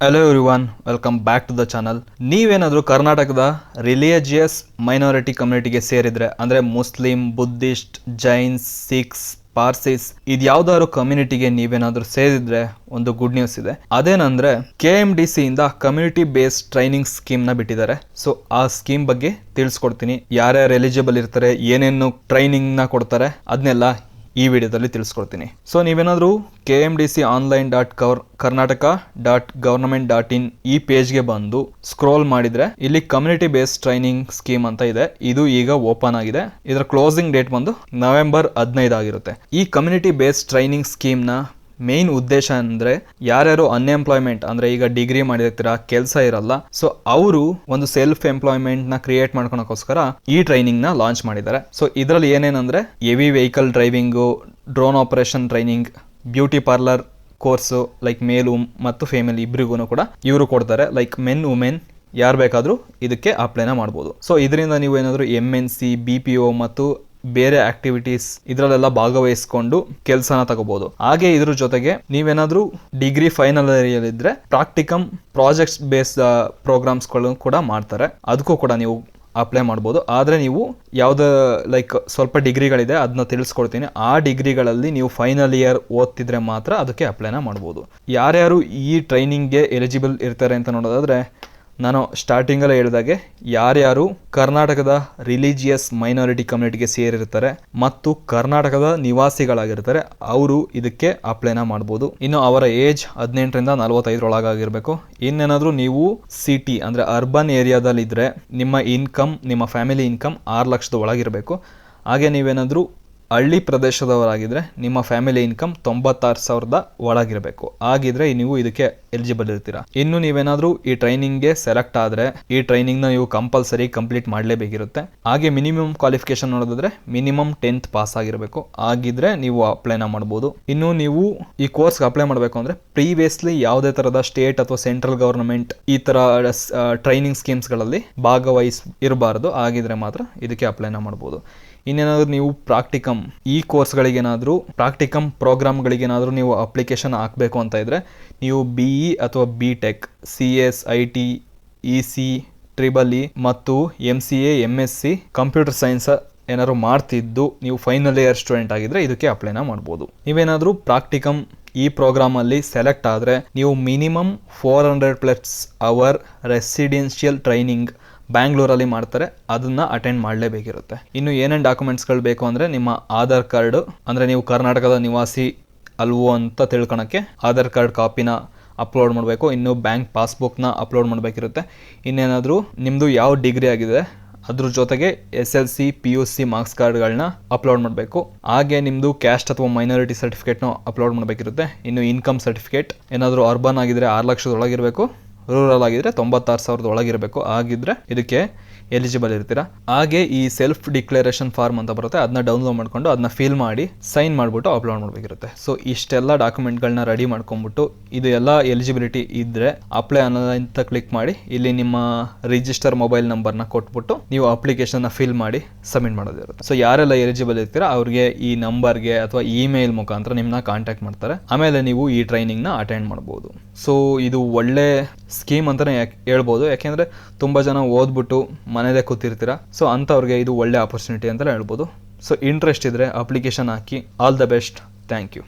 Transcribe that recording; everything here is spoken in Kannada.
Hello everyone, welcome back to the channel. ನೀವೇನಾದರೂ ಕರ್ನಾಟಕದ ರಿಲಿಜಿಯಸ್ ಮೈನಾರಿಟಿ ಕಮ್ಯುನಿಟಿಗೆ ಸೇರಿದ್ರೆ, ಅಂದರೆ ಮುಸ್ಲಿಂ, ಬುದ್ಧಿಸ್ಟ್, ಜೈನ್ಸ್, ಸಿಖ್ಸ್, ಪಾರ್ಸಿಸ್, ಇದ್ಯಾವ್ದಾದ್ರು ಕಮ್ಯುನಿಟಿಗೆ ನೀವೇನಾದ್ರೂ ಸೇರಿದ್ರೆ ಒಂದು ಗುಡ್ ನ್ಯೂಸ್ ಇದೆ. ಅದೇನಂದ್ರೆ KMDC ಇಂದ ಕಮ್ಯುನಿಟಿ ಬೇಸ್ಡ್ ಟ್ರೈನಿಂಗ್ ಸ್ಕೀಮ್ ನ ಬಿಟ್ಟಿದ್ದಾರೆ. ಸೊ ಆ ಸ್ಕೀಮ್ ಬಗ್ಗೆ ತಿಳಿಸ್ಕೊಡ್ತೀನಿ. ಯಾರ್ಯಾರು ಎಲಿಜಿಬಲ್ ಇರ್ತಾರೆ, ಏನೇನು ಟ್ರೈನಿಂಗ್ ನ ಕೊಡ್ತಾರೆ, ಅದನ್ನೆಲ್ಲ ಈ ವಿಡಿಯೋದಲ್ಲಿ ತಿಳಿಸ್ಕೊಡ್ತೀನಿ. ಸೊ ನೀವೇನಾದರೂ KMDC online.karnataka.government.in ಈ ಪೇಜ್ಗೆ ಬಂದು ಸ್ಕ್ರೋಲ್ ಮಾಡಿದ್ರೆ ಇಲ್ಲಿ ಕಮ್ಯುನಿಟಿ ಬೇಸ್ಡ್ ಟ್ರೈನಿಂಗ್ ಸ್ಕೀಮ್ ಅಂತ ಇದೆ. ಇದು ಈಗ ಓಪನ್ ಆಗಿದೆ. ಇದರ ಕ್ಲೋಸಿಂಗ್ ಡೇಟ್ ಬಂದು ನವೆಂಬರ್ 15 ಆಗಿರುತ್ತೆ. ಈ ಕಮ್ಯುನಿಟಿ ಬೇಸ್ಡ್ ಟ್ರೈನಿಂಗ್ ಸ್ಕೀಮ್ ನ ಮೇನ್ ಉದ್ದೇಶ ಅಂದ್ರೆ ಯಾರ್ಯಾರು ಅನ್ಎಂಪ್ಲಾಯ್ಮೆಂಟ್ ಅಂದ್ರೆ ಈಗ ಡಿಗ್ರಿ ಮಾಡಿರ್ತೀರಾ, ಕೆಲಸ ಇರಲ್ಲ, ಸೊ ಅವರು ಒಂದು ಸೆಲ್ಫ್ ಎಂಪ್ಲಾಯ್ಮೆಂಟ್ ನ ಕ್ರಿಯೇಟ್ ಮಾಡ್ಕೊಳಕೋಸ್ಕರ ಈ ಟ್ರೈನಿಂಗ್ ನ ಲಾಂಚ್ ಮಾಡಿದ್ದಾರೆ. ಸೊ ಇದರಲ್ಲಿ ಏನೇನಂದ್ರೆ heavy vehicle driving, drone operation training, beauty parlour course, like male ಮತ್ತು ಫೇಮಿಲಿ ಇಬ್ಬರಿಗೂ ಕೂಡ ಇವರು ಕೊಡ್ತಾರೆ. ಲೈಕ್ ಮೆನ್ ವುಮೆನ್ ಯಾರು ಬೇಕಾದ್ರೂ ಇದಕ್ಕೆ ಅಪ್ಲೈನ ಮಾಡ್ಬೋದು. ಸೊ ಇದರಿಂದ ನೀವು ಏನಾದ್ರು MNC, BPO ಮತ್ತು ಬೇರೆ ಆಕ್ಟಿವಿಟೀಸ್ ಇದರಲ್ಲೆಲ್ಲ ಭಾಗವಹಿಸಿಕೊಂಡು ಕೆಲಸನ ತಗೋಬಹುದು. ಹಾಗೆ ಇದ್ರ ಜೊತೆಗೆ ನೀವೇನಾದ್ರೂ ಡಿಗ್ರಿ ಫೈನಲ್ ಇಯರ್ ಇದ್ರೆ ಪ್ರಾಕ್ಟಿಕಮ್ ಪ್ರಾಜೆಕ್ಟ್ಸ್ ಬೇಸ್ಡ್ ಪ್ರೋಗ್ರಾಮ್ಸ್ ಗಳು ಕೂಡ ಮಾಡ್ತಾರೆ. ಅದಕ್ಕೂ ಕೂಡ ನೀವು ಅಪ್ಲೈ ಮಾಡ್ಬೋದು. ಆದರೆ ನೀವು ಯಾವ್ದು ಲೈಕ್ ಸ್ವಲ್ಪ ಡಿಗ್ರಿಗಳಿದೆ ಅದನ್ನ ತಿಳಿಸ್ಕೊಡ್ತೀನಿ. ಆ ಡಿಗ್ರಿಗಳಲ್ಲಿ ನೀವು ಫೈನಲ್ ಇಯರ್ ಓದ್ತಿದ್ರೆ ಮಾತ್ರ ಅದಕ್ಕೆ ಅಪ್ಲೈನ ಮಾಡ್ಬೋದು. ಯಾರ್ಯಾರು ಈ ಟ್ರೈನಿಂಗ್ಗೆ ಎಲಿಜಿಬಲ್ ಇರ್ತಾರೆ ಅಂತ ನೋಡೋದಾದ್ರೆ, ನಾನು ಸ್ಟಾರ್ಟಿಂಗಲ್ಲೇ ಹೇಳಿದಾಗೆ ಯಾರ್ಯಾರು ಕರ್ನಾಟಕದ ರಿಲಿಜಿಯಸ್ ಮೈನಾರಿಟಿ ಕಮ್ಯುನಿಟಿಗೆ ಸೇರಿರ್ತಾರೆ ಮತ್ತು ಕರ್ನಾಟಕದ ನಿವಾಸಿಗಳಾಗಿರ್ತಾರೆ ಅವರು ಇದಕ್ಕೆ ಅಪ್ಲೈನ ಮಾಡ್ಬೋದು. ಇನ್ನು ಅವರ ಏಜ್ 18ರಿಂದ 45 ಒಳಗಾಗಿರ್ಬೇಕು. ಇನ್ನೇನಾದ್ರೂ ನೀವು ಸಿಟಿ ಅಂದ್ರೆ ಅರ್ಬನ್ ಏರಿಯಾದಲ್ಲಿ ಇದ್ರೆ ನಿಮ್ಮ ಇನ್ಕಮ್, ನಿಮ್ಮ ಫ್ಯಾಮಿಲಿ ಇನ್ಕಮ್ 6 ಲಕ್ಷದ ಒಳಗಿರಬೇಕು. ಹಾಗೆ ನೀವೇನಾದ್ರೂ ಹಳ್ಳಿ ಪ್ರದೇಶದವರಾಗಿದ್ರೆ ನಿಮ್ಮ ಫ್ಯಾಮಿಲಿ ಇನ್ಕಮ್ 96,000 ಒಳಗಿರಬೇಕು. ಆಗಿದ್ರೆ ನೀವು ಇದಕ್ಕೆ ಎಲಿಜಿಬಲ್ ಇರ್ತೀರಾ. ಇನ್ನು ನೀವೇನಾದ್ರೂ ಈ ಟ್ರೈನಿಂಗ್ಗೆ ಸೆಲೆಕ್ಟ್ ಆದ್ರೆ ಈ ಟ್ರೈನಿಂಗ್ ನ ನೀವು ಕಂಪಲ್ಸರಿ ಕಂಪ್ಲೀಟ್ ಮಾಡಲೇಬೇಕಿರುತ್ತೆ. ಹಾಗೆ ಮಿನಿಮಮ್ ಕ್ವಾಲಿಫಿಕೇಶನ್ ನೋಡೋದಾದ್ರೆ ಮಿನಿಮಮ್ 10th ಪಾಸ್ ಆಗಿರಬೇಕು. ಆಗಿದ್ರೆ ನೀವು ಅಪ್ಲೈನ ಮಾಡಬಹುದು. ಇನ್ನು ನೀವು ಈ ಕೋರ್ಸ್ ಅಪ್ಲೈ ಮಾಡಬೇಕು ಅಂದ್ರೆ ಪ್ರೀವಿಯಸ್ಲಿ ಯಾವುದೇ ತರಹದ ಸ್ಟೇಟ್ ಅಥವಾ ಸೆಂಟ್ರಲ್ ಗವರ್ನಮೆಂಟ್ ಈ ತರ ಟ್ರೈನಿಂಗ್ ಸ್ಕೀಮ್ಸ್ ಗಳಲ್ಲಿ ಇರಬಾರದು. ಆಗಿದ್ರೆ ಮಾತ್ರ ಇದಕ್ಕೆ ಅಪ್ಲೈನ ಮಾಡಬಹುದು. ಇನ್ನೇನಾದ್ರೂ ನೀವು ಪ್ರಾಕ್ಟಿಕಮ್ ಈ ಕೋರ್ಸ್ಗಳಿಗೇನಾದ್ರೂ ಪ್ರಾಕ್ಟಿಕಮ್ ಪ್ರೋಗ್ರಾಮ್ಗಳಿಗೇನಾದ್ರೂ ನೀವು ಅಪ್ಲಿಕೇಶನ್ ಹಾಕಬೇಕು ಅಂತ ಇದ್ರೆ ನೀವು BE ಅಥವಾ BTech, CS, IT, EC, EEE ಮತ್ತು MCA, MSc ಕಂಪ್ಯೂಟರ್ ಸೈನ್ಸ್ ಏನಾದ್ರು ಮಾಡ್ತಿದ್ದು ನೀವು ಫೈನಲ್ ಇಯರ್ ಸ್ಟೂಡೆಂಟ್ ಆಗಿದ್ರೆ ಇದಕ್ಕೆ ಅಪ್ಲೈನ ಮಾಡ್ಬೋದು. ನೀವೇನಾದ್ರೂ ಪ್ರಾಕ್ಟಿಕಮ್ ಈ ಪ್ರೋಗ್ರಾಮ್ ಅಲ್ಲಿ ಸೆಲೆಕ್ಟ್ ಆದ್ರೆ ನೀವು ಮಿನಿಮಮ್ 400+ ಅವರ್ ರೆಸಿಡೆನ್ಷಿಯಲ್ ಟ್ರೈನಿಂಗ್ ಬ್ಯಾಂಗ್ಳೂರಲ್ಲಿ ಮಾಡ್ತಾರೆ, ಅದನ್ನ ಅಟೆಂಡ್ ಮಾಡಲೇಬೇಕಿರುತ್ತೆ. ಇನ್ನು ಏನೇನು ಡಾಕ್ಯುಮೆಂಟ್ಸ್ಗಳು ಬೇಕು ಅಂದ್ರೆ ನಿಮ್ಮ ಆಧಾರ್ ಕಾರ್ಡ್, ಅಂದ್ರೆ ನೀವು ಕರ್ನಾಟಕದ ನಿವಾಸಿ ಅಲ್ವೋ ಅಂತ ತಿಳ್ಕೊಳಕ್ಕೆ ಆಧಾರ್ ಕಾರ್ಡ್ ಕಾಪಿನ ಅಪ್ಲೋಡ್ ಮಾಡಬೇಕು. ಇನ್ನು ಬ್ಯಾಂಕ್ ಪಾಸ್ಬುಕ್ನ ಅಪ್ಲೋಡ್ ಮಾಡಬೇಕಿರುತ್ತೆ. ಇನ್ನೇನಾದರೂ ನಿಮ್ಮದು ಯಾವ ಡಿಗ್ರಿ ಆಗಿದೆ ಅದ್ರ ಜೊತೆಗೆ SLC, PUC ಮಾರ್ಕ್ಸ್ ಕಾರ್ಡ್ಗಳನ್ನ ಅಪ್ಲೋಡ್ ಮಾಡಬೇಕು. ಹಾಗೆ ನಿಮ್ಮದು ಕ್ಯಾಸ್ಟ್ ಅಥವಾ ಮೈನಾರಿಟಿ ಸರ್ಟಿಫಿಕೇಟ್ನ ಅಪ್ಲೋಡ್ ಮಾಡಬೇಕಿರುತ್ತೆ. ಇನ್ನು ಇನ್ಕಮ್ ಸರ್ಟಿಫಿಕೇಟ್ ಏನಾದರೂ ಅರ್ಬನ್ ಆಗಿದ್ರೆ 6 ಲಕ್ಷದ ಒಳಗಿರಬೇಕು, ರೂರಲ್ ಆಗಿದ್ರೆ 96,000 ಒಳಗಿರಬೇಕು. ಆಗಿದ್ರೆ ಇದಕ್ಕೆ ಎಲಿಜಿಬಲ್ ಇರ್ತೀರಾ. ಹಾಗೆ ಈ ಸೆಲ್ಫ್ ಡಿಕ್ಲರೇಷನ್ ಫಾರ್ಮ್ ಅಂತ ಬರುತ್ತೆ, ಅದನ್ನ ಡೌನ್ಲೋಡ್ ಮಾಡ್ಕೊಂಡು ಅದನ್ನ ಫಿಲ್ ಮಾಡಿ ಸೈನ್ ಮಾಡ್ಬಿಟ್ಟು ಅಪ್ಲೋಡ್ ಮಾಡಬೇಕಿರುತ್ತೆ. ಸೊ ಇಷ್ಟೆಲ್ಲ ಡಾಕ್ಯುಮೆಂಟ್ಗಳನ್ನ ರೆಡಿ ಮಾಡ್ಕೊಂಡ್ಬಿಟ್ಟು ಇದು ಎಲ್ಲ ಎಲಿಜಿಬಿಲಿಟಿ ಇದ್ರೆ ಅಪ್ಲೈ ಅಂತ ಕ್ಲಿಕ್ ಮಾಡಿ ಇಲ್ಲಿ ನಿಮ್ಮ ರಿಜಿಸ್ಟರ್ ಮೊಬೈಲ್ ನಂಬರ್ನ ಕೊಟ್ಬಿಟ್ಟು ನೀವು ಅಪ್ಲಿಕೇಶನ್ ಫಿಲ್ ಮಾಡಿ ಸಬ್ಮಿಟ್ ಮಾಡೋದಿರುತ್ತೆ. ಸೊ ಯಾರೆಲ್ಲ ಎಲಿಜಿಬಲ್ ಇರ್ತೀರಾ ಅವ್ರಿಗೆ ಈ ನಂಬರ್ಗೆ ಅಥವಾ ಇಮೇಲ್ ಮುಖಾಂತರ ನಿಮ್ಮನ್ನ ಕಾಂಟ್ಯಾಕ್ಟ್ ಮಾಡ್ತಾರೆ. ಆಮೇಲೆ ನೀವು ಈ ಟ್ರೈನಿಂಗ್ ನ ಅಟೆಂಡ್ ಮಾಡಬಹುದು. ಸೊ ಇದು ಒಳ್ಳೆ ಸ್ಕೀಮ್ ಅಂತಾನೆ ಹೇಳ್ಬೋದು. ಯಾಕೆಂದ್ರೆ ತುಂಬಾ ಜನ ಓದ್ಬಿಟ್ಟು ಮನೇಲೆ ಕೂತಿರ್ತೀರಾ. ಸೊ ಅಂತವ್ರಿಗೆ ಇದು ಒಳ್ಳೆ ಆಪರ್ಚುನಿಟಿ ಅಂತ ಹೇಳ್ಬೋದು. ಸೊ ಇಂಟ್ರೆಸ್ಟ್ ಇದ್ರೆ ಅಪ್ಲಿಕೇಶನ್ ಹಾಕಿ. All the best. Thank you.